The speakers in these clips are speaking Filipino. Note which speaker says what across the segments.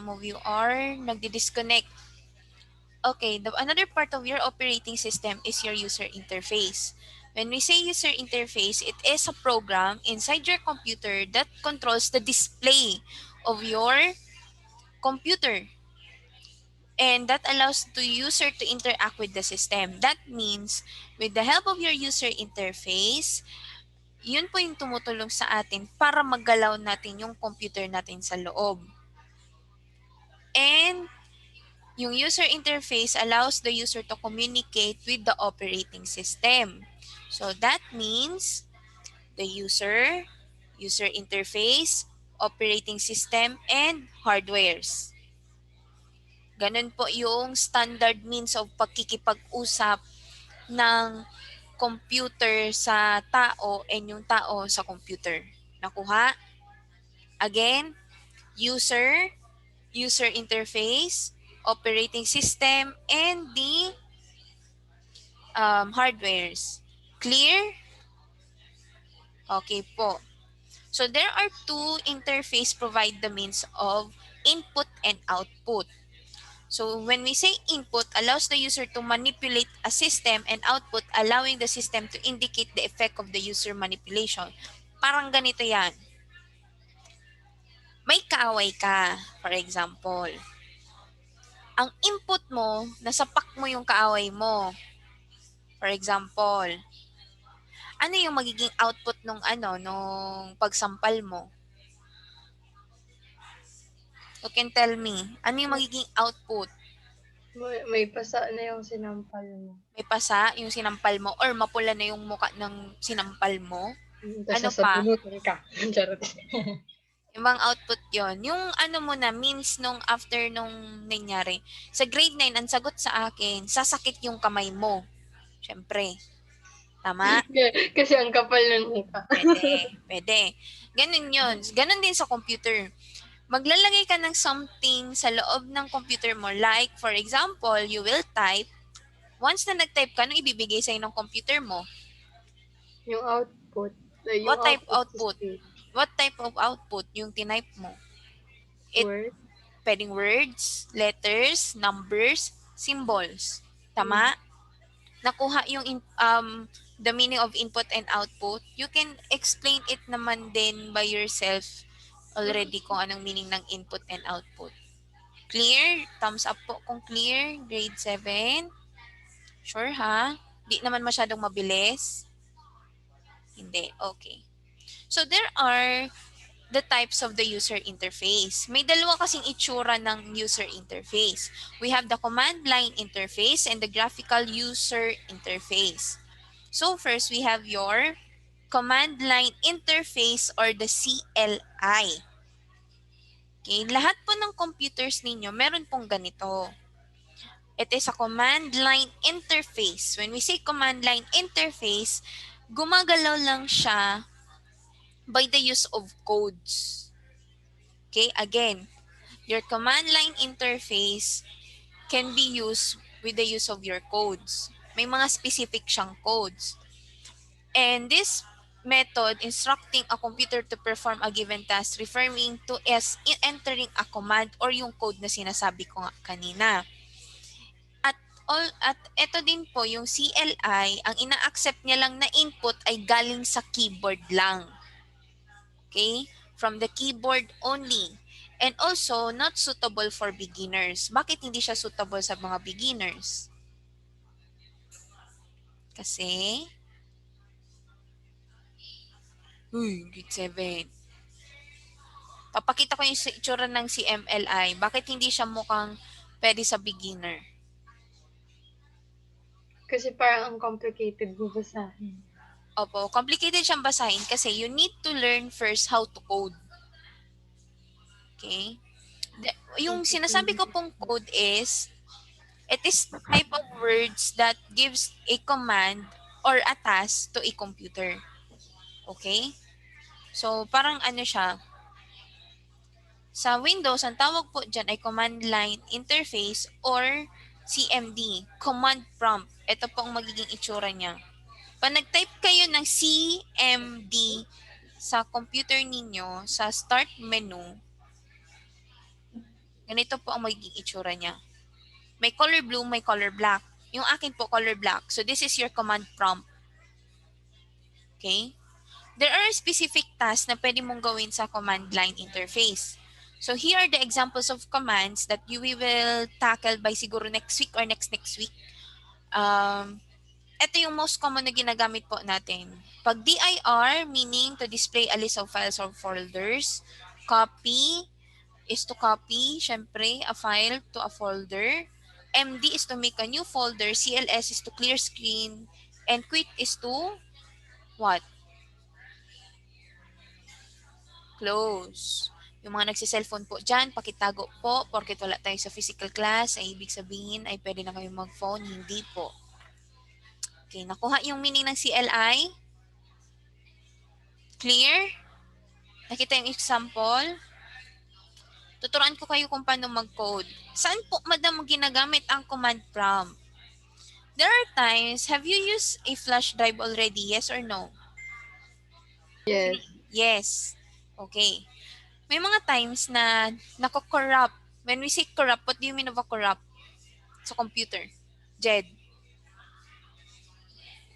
Speaker 1: some of you are nagdi-disconnect. Okay, another part of your operating system is your user interface. When we say user interface, it is a program inside your computer that controls the display of your computer. And that allows the user to interact with the system. That means, with the help of your user interface, yun po yung tumutulong sa atin para maggalaw natin yung computer natin sa loob. And yung user interface allows the user to communicate with the operating system. So that means the user interface, operating system, and hardwares. Ganun po yung standard means of pagkikipag-usap ng computer sa tao and yung tao sa computer. Nakuha? Again, user interface, operating system, and the hardwares. Clear? Okay po. So there are two interface provide the means of input and output. So when we say input allows the user to manipulate a system, and output allowing the system to indicate the effect of the user manipulation. Parang ganito yan. May kaaway ka, for example. Ang input mo, nasapak mo yung kaaway mo. For example, ano yung magiging output nung pagsampal mo? You can tell me, ano yung magiging output?
Speaker 2: May pasa na yung sinampal mo.
Speaker 1: May pasa yung sinampal mo or mapula na yung muka ng sinampal mo?
Speaker 2: Tapos
Speaker 1: Ano pa?
Speaker 2: sasabunutin ka. Charot.
Speaker 1: Ibang output yon. Yung ano mo na, means nung after nung nangyari. Sa grade 9, ang sagot sa akin, sasakit yung kamay mo. Siyempre. Tama?
Speaker 2: Kasi ang kapal ng mukha.
Speaker 1: Pwede. Ganun yun. Ganun din sa computer. Maglalagay ka ng something sa loob ng computer mo. Like, for example, you will type. Once na nag-type ka, anong ibibigay sa'yo ng computer mo?
Speaker 2: Yung output. Yung
Speaker 1: What type output?
Speaker 2: system.
Speaker 1: What type of output yung tinype mo?
Speaker 2: Word.
Speaker 1: Pwedeng words, letters, numbers, symbols. Tama? Nakuha yung the meaning of input and output. You can explain it naman din by yourself already kung anong meaning ng input and output. Clear? Thumbs up po kung clear. Grade 7. Sure ha? Di naman masyadong mabilis? Hindi. Okay. So there are the types of the user interface. May dalawa kasing itsura ng user interface. We have the command line interface and the graphical user interface. So first, we have your command line interface or the CLI. Okay, lahat po ng computers ninyo, meron pong ganito. It is a command line interface. When we say command line interface, gumagalaw lang siya by the use of codes. Okay, again, your command line interface can be used with the use of your codes. May mga specific siyang codes. And this method instructing a computer to perform a given task referring to as entering a command or yung code na sinasabi ko nga kanina. At ito din po yung CLI, ang ina-accept niya lang na input ay galing sa keyboard lang. Okay? From the keyboard only. And also, not suitable for beginners. Bakit hindi siya suitable sa mga beginners? Kasi, grade 7. Papakita ko yung itsura ng CMLI. Bakit hindi siya mukhang pwede sa beginner?
Speaker 2: Kasi parang ang complicated babasahin.
Speaker 1: Opo, complicated siyang basahin kasi you need to learn first how to code. Okay? Yung sinasabi ko pong code is, it is type of words that gives a command or a task to a computer. Okay? So, parang ano siya, sa Windows, ang tawag po dyan ay Command Line Interface or CMD, Command Prompt. Ito po ang magiging itsura niya. Pag nag-type kayo ng CMD sa computer ninyo, sa Start menu, Ganito po ang magiging itsura niya. May color blue, may color black. Yung akin po, color black. So, this is your command prompt. Okay? There are specific tasks na pwede mong gawin sa command line interface. So, here are the examples of commands that we will tackle by siguro next week or next week. Ito yung most common na ginagamit po natin. Pag dir, meaning to display a list of files or folders. Copy is to copy, syempre, a file to a folder. MD is to make a new folder. CLS is to clear screen. And quit is to what? Close. Yung mga nagsiselfone po dyan, pakitago po, porket wala tayo sa physical class, ay ibig sabihin ay pwede na kayo mag-phone, hindi po. Okay, nakuha yung meaning ng CLI? Clear? Nakita yung example? Tuturuan ko kayo kung paano mag-code. Saan po, madam, ginagamit ang command prompt? There are times, have you used a flash drive already? Yes or no?
Speaker 2: Yes.
Speaker 1: Yes. Okay. May mga times na nako-corrupt. When we say corrupt, what do you mean of a corrupt? Sa computer. Jed.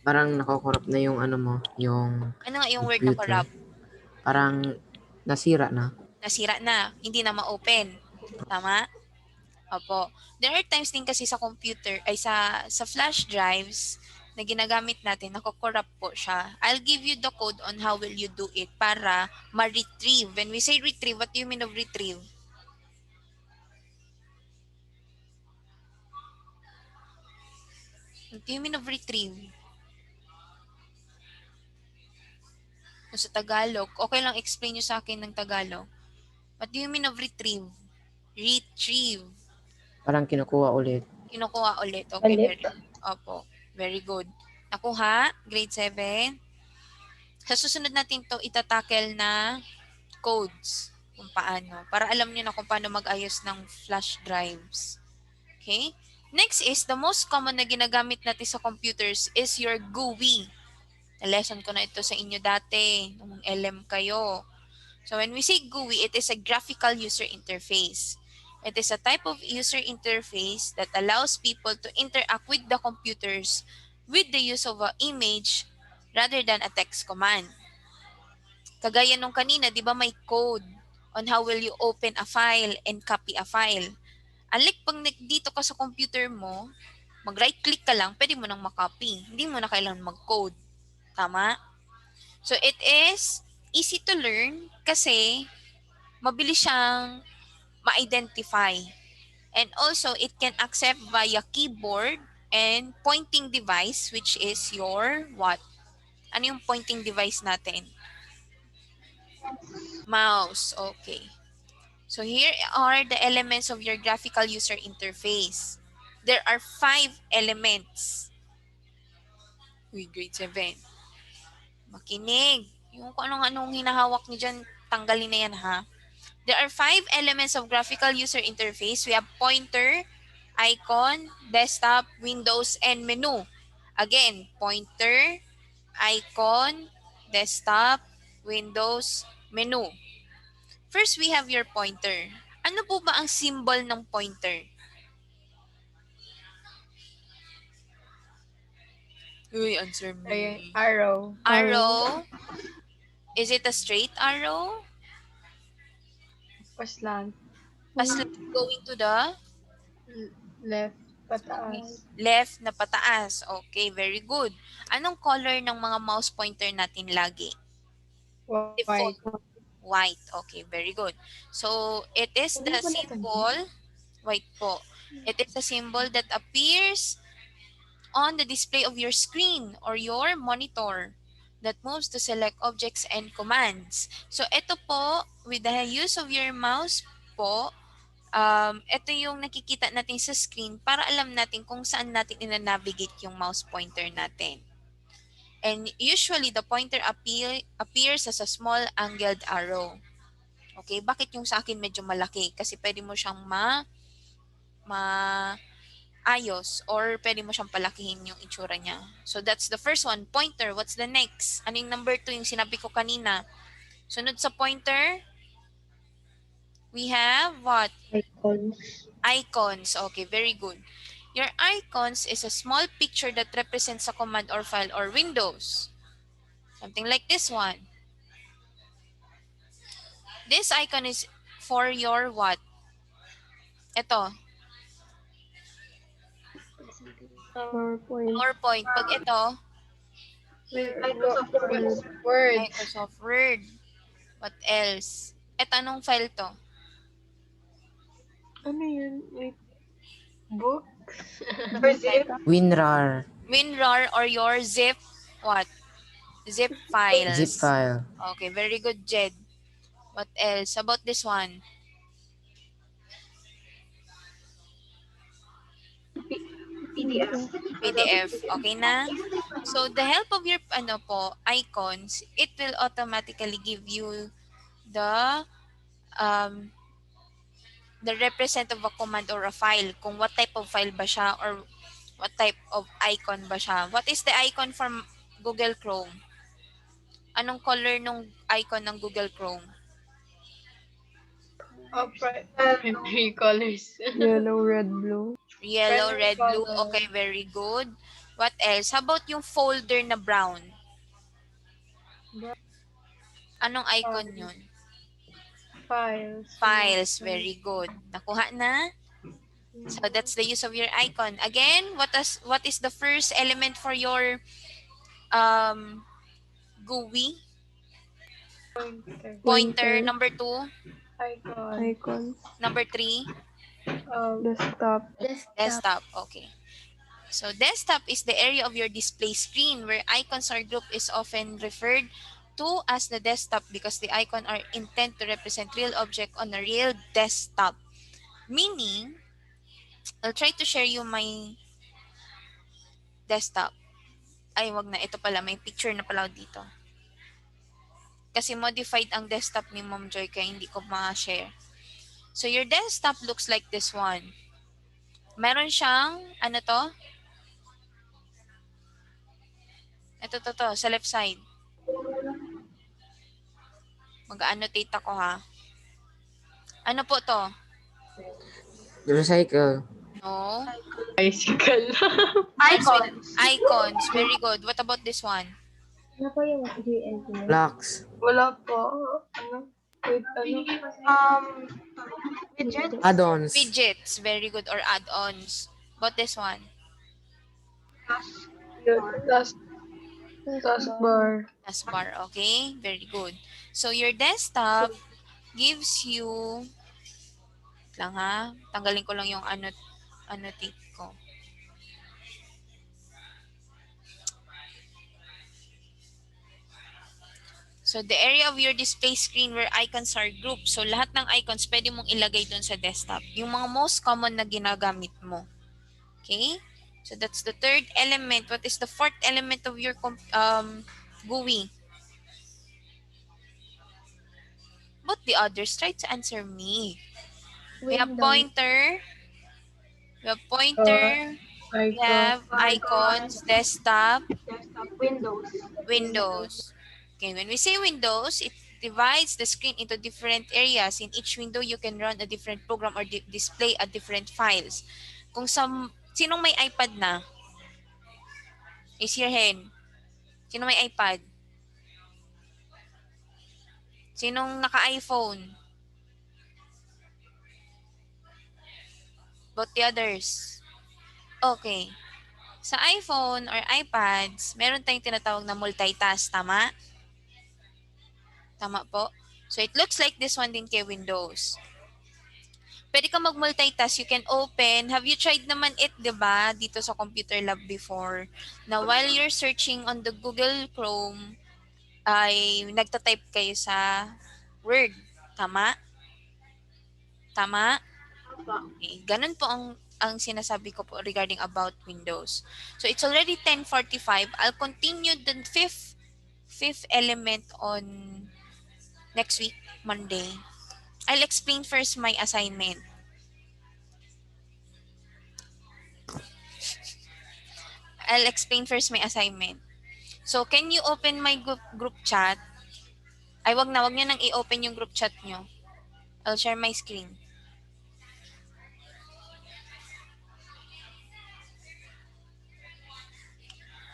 Speaker 3: Parang nako-corrupt na yung ano mo, yung
Speaker 1: Ano nga yung word na
Speaker 3: computer.
Speaker 1: corrupt?
Speaker 3: Parang nasira na.
Speaker 1: Nasira na. Hindi na ma-open. Tama? Opo. There are times din kasi sa computer, ay sa flash drives, na ginagamit natin, nako-corrupt po siya. I'll give you the code on how will you do it para ma-retrieve. When we say retrieve, what do you mean of retrieve? What do you mean of retrieve? Sa Tagalog, okay lang explain nyo sa akin ng Tagalog. What do you mean of retrieve? Retrieve.
Speaker 3: Parang kinukuha ulit.
Speaker 1: Kinukuha ulit. Okay,
Speaker 2: Ulit.
Speaker 1: Opo. Very good. Nakuha? Grade 7? Sa susunod natin to itatakel na codes kung paano. Para alam niyo na kung paano mag-ayos ng flash drives. Okay? Next is, the most common na ginagamit natin sa computers is your GUI. Na-lesson ko na ito sa inyo dati, nung LM kayo. So when we say GUI, it is a graphical user interface. It is a type of user interface that allows people to interact with the computers with the use of an image rather than a text command. Kagaya nung kanina, di ba may code on how will you open a file and copy a file. Unlike pag dito ka sa computer mo, mag-right click ka lang, pwede mo nang makopy. Hindi mo na kailangan mag-code. Tama? So it is easy to learn kasi mabilis siyang ma-identify. And also, it can accept via keyboard and pointing device, which is your what? Ano yung pointing device natin? Mouse. Okay. So here are the elements of your graphical user interface. There are 5 elements. Uy, grade 7. Makinig. Yung kung anong hinahawak niyo dyan, tanggalin na yan ha. There are 5 elements of graphical user interface. We have pointer, icon, desktop, windows, and menu. Again, pointer, icon, desktop, windows, menu. First, we have your pointer. Ano po ba ang symbol ng pointer? Uy, answer me.
Speaker 2: Ayan, arrow.
Speaker 1: Arrow. Is it a straight arrow?
Speaker 2: Paslant.
Speaker 1: Going to the
Speaker 2: Left. Pataas.
Speaker 1: left na pataas. Okay, very good. Anong color ng mga mouse pointer natin lagi?
Speaker 2: White.
Speaker 1: White. Okay, very good. So, it is the symbol, white po. It is a symbol that appears on the display of your screen or your monitor that moves to select objects and commands. So, ito po, with the use of your mouse po, ito yung nakikita natin sa screen para alam natin kung saan natin ina-navigate yung mouse pointer natin. And usually, the pointer appears as a small angled arrow. Okay, bakit yung sa akin medyo malaki? Kasi pwede mo siyang ayos or pwede mo siyang palakihin yung itsura niya. So that's the first one, pointer. What's the next? Ano yung number 2 yung sinabi ko kanina? Sunod sa pointer? We have what?
Speaker 2: Icons.
Speaker 1: Icons. Okay, very good. Your icons is a small picture that represents a command or file or windows. Something like this one. This icon is for your what? Ito,
Speaker 2: PowerPoint.
Speaker 1: PowerPoint. Pag ito,
Speaker 2: Word.
Speaker 1: Microsoft Word. What else? Ito, anong file to?
Speaker 2: Ano yun? Wait. Books? Or zip?
Speaker 3: WinRAR.
Speaker 1: WinRAR or your zip, what? Zip
Speaker 3: Zip
Speaker 1: files.
Speaker 3: file.
Speaker 1: Okay, very good, Jed. What else? About this one?
Speaker 2: PDF.
Speaker 1: PDF. Okay na? So, the help of your icons, it will automatically give you the um, the represent of a command or a file. Kung what type of file ba siya or what type of icon ba siya. What is the icon from Google Chrome? Anong color nung icon ng Google Chrome?
Speaker 2: Primary colors.
Speaker 4: Yellow, red, blue.
Speaker 1: Yellow,
Speaker 2: Primary
Speaker 1: red, blue.
Speaker 2: color.
Speaker 1: Okay, very good. What else? How about yung folder na brown? Anong icon yun?
Speaker 2: Files.
Speaker 1: Files. Very good. Nakuha na? So that's the use of your icon. Again, what is the first element for your GUI? Pointer. Number 2.
Speaker 2: Icon.
Speaker 4: Icons.
Speaker 1: Number 3.
Speaker 4: Desktop.
Speaker 1: Desktop. Okay. So desktop is the area of your display screen where icons or group is often referred to as the desktop because the icon are intended to represent real object on a real desktop. Meaning, I'll try to share you my desktop. Ay, wag na. Ito pala. May picture na pala dito. Kasi modified ang desktop ni Mom Joy kaya hindi ko ma-share. So, your desktop looks like this one. Meron siyang, ano to? Ito to, sa left side. Mag-annotate ako ha. Ano po to?
Speaker 3: Recycle.
Speaker 1: No?
Speaker 2: Bicycle.
Speaker 1: Icons. Very good. What about this one?
Speaker 5: Ano po yung GLP?
Speaker 3: Blocks.
Speaker 2: Wala po. Ano? Wait, ano? Widget?
Speaker 3: Add-ons.
Speaker 1: Widgets. Very good. Or add-ons. What this one?
Speaker 2: Taskbar.
Speaker 1: Taskbar. Okay. Very good. So, your desktop gives you... lang ha. Tanggalin ko lang yung annotate ko. So, the area of your display screen where icons are grouped. So, lahat ng icons pwede mong ilagay dun sa desktop. Yung mga most common na ginagamit mo. Okay? So, that's the third element. What is the fourth element of your GUI? But the others, try to answer me. We have pointer. We have pointer. We have icons, desktop, Windows. Okay, when we say Windows, it divides the screen into different areas. In each window, you can run a different program or display a different files. Kung sinong may iPad na? Raise your hand. Sino may iPad? Sinong naka-iPhone? About the others. Okay. Sa iPhone or iPads, meron tayong tinatawag na multitask. Tama? Tama po. So, it looks like this one din kay Windows. Pwede ka mag-multitask. You can open. Have you tried naman it, di ba? Dito sa Computer Lab before. Na while you're searching on the Google Chrome, ay nagtatype kayo sa Word. Tama? Tama? Okay. Ganun po ang sinasabi ko po regarding about Windows. So, it's already 10:45. I'll continue the fifth element on next week, Monday. I'll explain first my assignment. So, can you open my group chat? Ay, wag nyo nang i-open yung group chat nyo. I'll share my screen.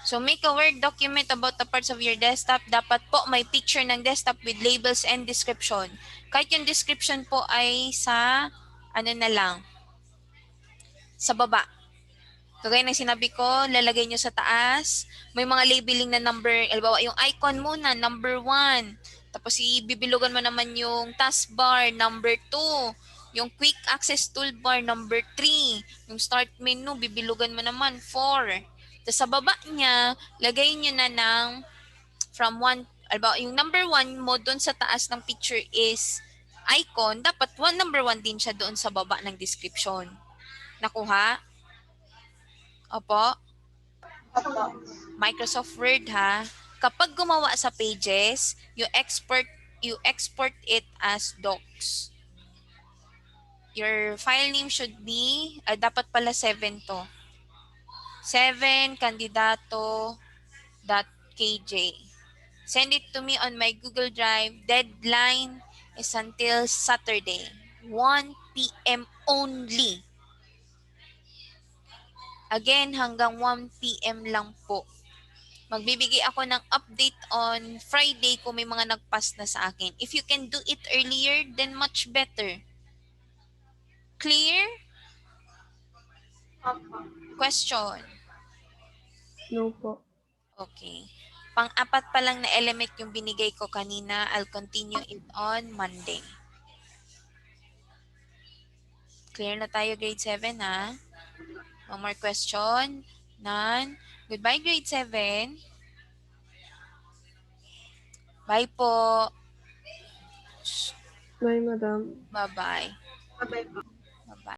Speaker 1: So, make a Word document about the parts of your desktop. Dapat po may picture ng desktop with labels and description. Kahit yung description po ay sa, ano na lang, sa baba. Kagaya ng sinabi ko, lalagay nyo sa taas. May mga labeling na number. Halimbawa, yung icon muna, number 1. Tapos, ibibilugan mo naman yung taskbar, number 2. Yung quick access toolbar, number 3. Yung start menu, bibilugan mo naman, 4. Tapos sa baba niya, lagay nyo na ng from 1, yung number 1 mo doon sa taas ng picture is icon, dapat number 1 din siya doon sa baba ng description. Nakuha? Opo? Microsoft Word ha. Kapag gumawa sa pages, you export it as docs. Your file name should be, dapat pala 7 to. 7 kandidato.kj. Send it to me on my Google Drive. Deadline is until Saturday, 1 p.m. only. Again, hanggang 1 p.m. lang po. Magbibigay ako ng update on Friday kung may mga nagpass na sa akin. If you can do it earlier, then much better. Clear? Question?
Speaker 4: No po.
Speaker 1: Okay. Pang-apat pa lang na element yung binigay ko kanina. I'll continue it on Monday. Clear na tayo grade 7 ha? One more question? None? Goodbye grade 7. Bye po.
Speaker 4: Bye, madam.
Speaker 1: Bye-bye.
Speaker 2: Bye-bye po.